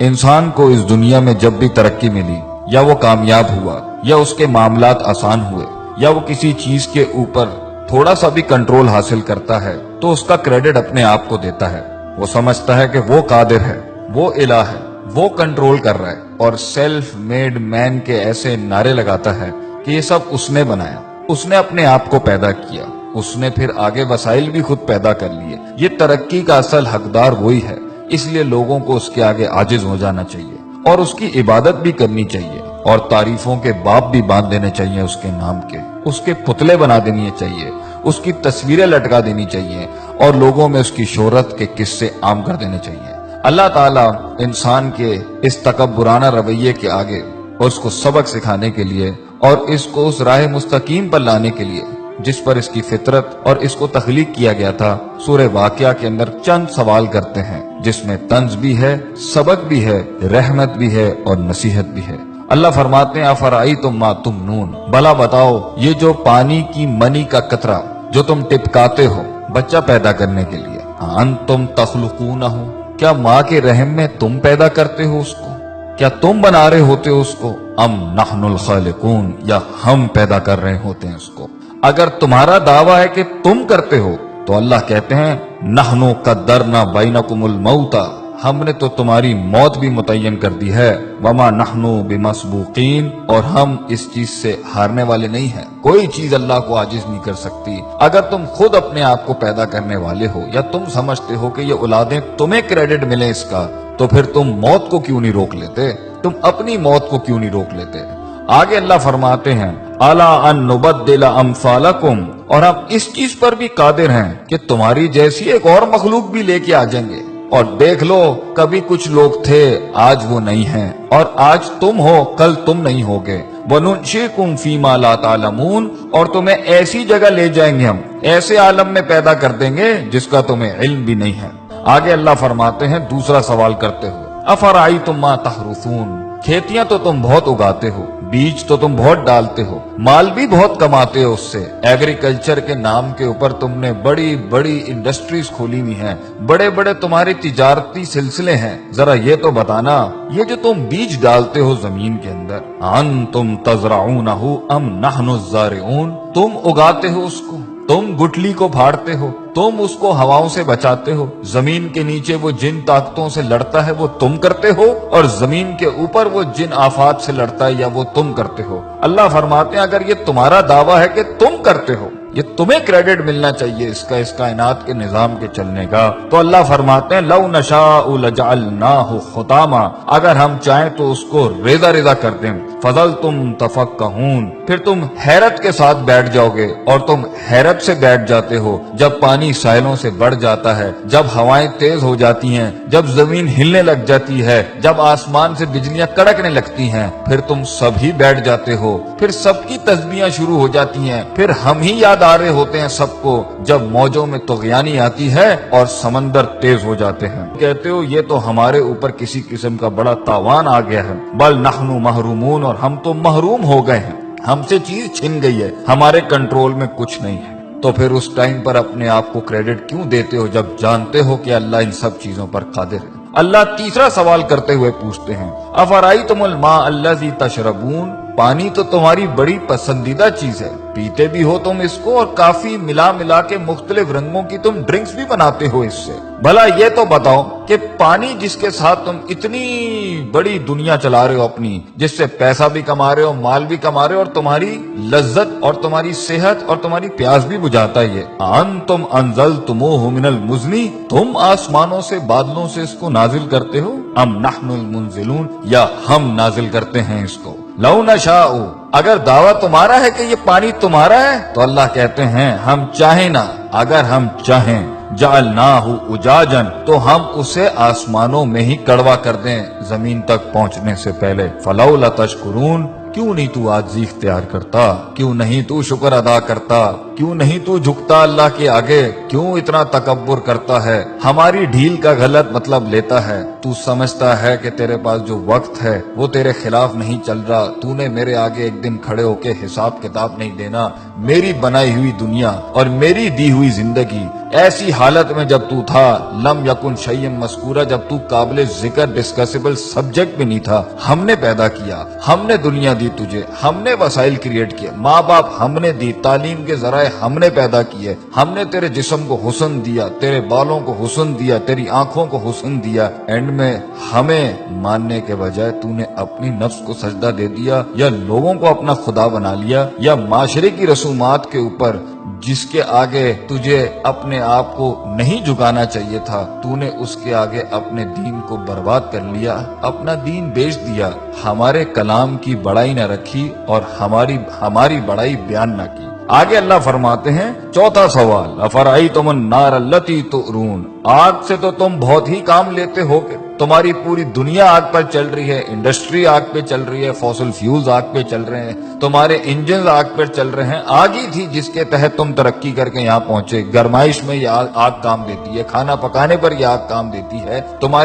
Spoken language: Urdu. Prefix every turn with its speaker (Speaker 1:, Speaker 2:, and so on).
Speaker 1: انسان کو اس دنیا میں جب بھی ترقی ملی یا وہ کامیاب ہوا یا اس کے معاملات آسان ہوئے یا وہ کسی چیز کے اوپر تھوڑا سا بھی کنٹرول حاصل کرتا ہے تو اس کا کریڈٹ اپنے آپ کو دیتا ہے. وہ سمجھتا ہے کہ وہ قادر ہے، وہ الہ ہے، وہ کنٹرول کر رہا ہے، اور سیلف میڈ مین کے ایسے نعرے لگاتا ہے کہ یہ سب اس نے بنایا، اس نے اپنے آپ کو پیدا کیا، اس نے پھر آگے وسائل بھی خود پیدا کر لیے. یہ ترقی کا اصل حقدار وہی ہے، اس لیے لوگوں کو اس کے آگے عاجز ہو جانا چاہیے اور اس کی عبادت بھی کرنی چاہیے اور تعریفوں کے باب بھی باندھ دینے چاہیے اس کے نام کے، اس کے پتلے بنا دینی چاہیے، اس کی تصویریں لٹکا دینی چاہیے اور لوگوں میں اس کی شہرت کے قصے عام کر دینے چاہیے. اللہ تعالیٰ انسان کے اس تکبرانہ رویے کے آگے اور اس کو سبق سکھانے کے لیے اور اس کو اس راہ مستقیم پر لانے کے لیے جس پر اس کی فطرت اور اس کو تخلیق کیا گیا تھا، سورہ واقعہ کے اندر چند سوال کرتے ہیں جس میں طنز بھی ہے، سبق بھی ہے، رحمت بھی ہے اور نصیحت بھی ہے. اللہ فرماتے ہیں افرأیتم ما تمنون، بھلا بتاؤ یہ جو پانی کی منی کا قطرہ جو تم ٹپکاتے ہو بچہ پیدا کرنے کے لیے، انتم تخلقونہ، کیا ماں کے رحم میں تم پیدا کرتے ہو اس کو؟ کیا تم بنا رہے ہوتے ہو اس کو؟ ام نحن الخالقون، یا ہم پیدا کر رہے ہوتے ہیں اس کو؟ اگر تمہارا دعویٰ ہے کہ تم کرتے ہو تو اللہ کہتے ہیں نحن قدرنا بینکم الموت، ہم نے تو تمہاری موت بھی متعین کر دی ہے، وما نحن بمسبوقین، اور ہم اس چیز سے ہارنے والے نہیں ہیں. کوئی چیز اللہ کو عاجز نہیں کر سکتی. اگر تم خود اپنے آپ کو پیدا کرنے والے ہو یا تم سمجھتے ہو کہ یہ اولادیں تمہیں کریڈٹ ملے اس کا، تو پھر تم موت کو کیوں نہیں روک لیتے؟ تم اپنی موت کو کیوں نہیں روک لیتے؟ آگے اللہ فرماتے ہیں الا ان نبدل امثالکم، اور ہم اس چیز پر بھی قادر ہیں کہ تمہاری جیسی ایک اور مخلوق بھی لے کے آ جائیں گے. اور دیکھ لو کبھی کچھ لوگ تھے، آج وہ نہیں ہیں، اور آج تم ہو کل تم نہیں ہوگے. وَنُنشِئْكُمْ فِي مَا لَا تَعْلَمُونَ، اور تمہیں ایسی جگہ لے جائیں گے، ہم ایسے عالم میں پیدا کر دیں گے جس کا تمہیں علم بھی نہیں ہے. آگے اللہ فرماتے ہیں دوسرا سوال کرتے ہوئے افرأیتم ما تحرثون، کھیتیاں تو تم بہت اگاتے ہو، بیج تو تم بہت ڈالتے ہو، مال بھی بہت کماتے ہو اس سے. ایگریکلچر کے نام کے اوپر تم نے بڑی بڑی انڈسٹریز کھولی ہوئی ہیں، بڑے بڑے تمہارے تجارتی سلسلے ہیں. ذرا یہ تو بتانا یہ جو تم بیج ڈالتے ہو زمین کے اندر، انتم تزرعونہ ام نحن الزارعون، تم اگاتے ہو اس کو، تم گٹلی کو پھاڑتے ہو، تم اس کو ہواؤں سے بچاتے ہو، زمین کے نیچے وہ جن طاقتوں سے لڑتا ہے وہ تم کرتے ہو، اور زمین کے اوپر وہ جن آفات سے لڑتا ہے یا وہ تم کرتے ہو. اللہ فرماتے ہیں اگر یہ تمہارا دعویٰ ہے کہ تم کرتے ہو، یہ تمہیں کریڈٹ ملنا چاہیے اس کائنات کے نظام کے چلنے کا، تو اللہ فرماتے ہیں لو نشاء لجعلناہ حطاما، اگر ہم چاہیں تو اس کو ریزہ ریزہ کر دیں. فظلتم تفکہون، پھر تم حیرت کے ساتھ بیٹھ جاؤ گے، اور تم حیرت سے بیٹھ جاتے ہو جب پانی ساحلوں سے بڑھ جاتا ہے، جب ہوائیں تیز ہو جاتی ہیں، جب زمین ہلنے لگ جاتی ہے، جب آسمان سے بجلیاں کڑکنے لگتی ہیں، پھر تم سب ہی بیٹھ جاتے ہو، پھر سب کی تسبیحاں شروع ہو جاتی ہیں، پھر ہم ہی یاد آ رہے ہوتے ہیں سب کو جب موجوں میں طغیانی آتی ہے اور سمندر تیز ہو جاتے ہیں. کہتے ہو یہ تو ہمارے اوپر کسی قسم کا بڑا تاوان آ گیا ہے، بل نحن محرومون، اور ہم تو محروم ہو گئے ہیں، ہم سے چیز چھن گئی ہے، ہمارے کنٹرول میں کچھ نہیں ہے. تو پھر اس ٹائم پر اپنے آپ کو کریڈٹ کیوں دیتے ہو جب جانتے ہو کہ اللہ ان سب چیزوں پر قادر ہے؟ اللہ تیسرا سوال کرتے ہوئے پوچھتے ہیں افرأیتم الماء الذی تشربون، پانی تو تمہاری بڑی پسندیدہ چیز ہے، پیتے بھی ہو تم اس کو، اور کافی ملا ملا کے مختلف رنگوں کی تم ڈرنکس بھی بناتے ہو اس سے. بھلا یہ تو بتاؤ کہ پانی جس کے ساتھ تم اتنی بڑی دنیا چلا رہے ہو اپنی، جس سے پیسہ بھی کما رہے ہو، مال بھی کما رہے ہو، اور تمہاری لذت اور تمہاری صحت اور تمہاری پیاس بھی بجھاتا ہے، یہ انتم انزلتموہ من المزن، تم آسمانوں سے بادلوں سے اس کو نازل کرتے ہو، ام نحن المنزلون، یا ہم نازل کرتے ہیں اس کو. لو نشاء، اگر دعویٰ تمہارا ہے کہ یہ پانی تمہارا ہے تو اللہ کہتے ہیں ہم چاہیں نا، اگر ہم چاہیں جعلناہ اجاجا، تو ہم اسے آسمانوں میں ہی کڑوا کر دیں زمین تک پہنچنے سے پہلے. فلولا تشکرون، کیوں نہیں تو عاجزی اختیار کرتا؟ کیوں نہیں تو شکر ادا کرتا؟ کیوں نہیں تو جھکتا اللہ کے آگے؟ کیوں اتنا تکبر کرتا ہے؟ ہماری ڈھیل کا غلط مطلب لیتا ہے. تو سمجھتا ہے کہ تیرے پاس جو وقت ہے وہ تیرے خلاف نہیں چل رہا، تو نے میرے آگے ایک دن کھڑے ہو کے حساب کتاب نہیں دینا. میری بنائی ہوئی دنیا اور میری دی ہوئی زندگی ایسی حالت میں جب تو تھا لم یکن شیئن مذکورا، جب تو قابل ذکر ڈسکسیبل سبجیکٹ بھی نہیں تھا، ہم نے پیدا کیا، ہم نے دنیا دی تجھے، ہم نے وسائل کریٹ کیے، ماں باپ ہم نے دی، تعلیم کے ذرائع ہم نے پیدا کیے، ہم نے تیرے جسم کو حسن دیا، تیرے بالوں کو حسن دیا، تیری آنکھوں کو حسن دیا، اینڈ میں ہمیں ماننے کے بجائے تو نے اپنی نفس کو سجدہ دے دیا، یا لوگوں کو اپنا خدا بنا لیا، یا معاشرے کی رسومات کے اوپر جس کے آگے تجھے اپنے آپ کو نہیں جھکانا چاہیے تھا، تو نے اس کے آگے اپنے دین کو برباد کر لیا، اپنا دین بیچ دیا، ہمارے کلام کی بڑائی نہ رکھی اور ہماری بڑائی بیان نہ کی۔ آگے اللہ فرماتے ہیں چوتھا سوال، افرأیتم النار التی تؤرون، آگ سے تو تم بہت ہی کام لیتے ہو گے، تمہاری پوری دنیا آگ پر چل رہی ہے، انڈسٹری آگ پہ چل رہی ہے، فوسل فیولز آگ پہ چل رہے ہیں، تمہارے انجنز آگ پر چل رہے ہیں، آگ ہی تھی جس کے تحت تم ترقی کر کے یہاں پہنچے، گرمائش میں یہ آگ کام دیتی ہے، کھانا پکانے پر یہ آگ کام دیتی ہے، تمہارے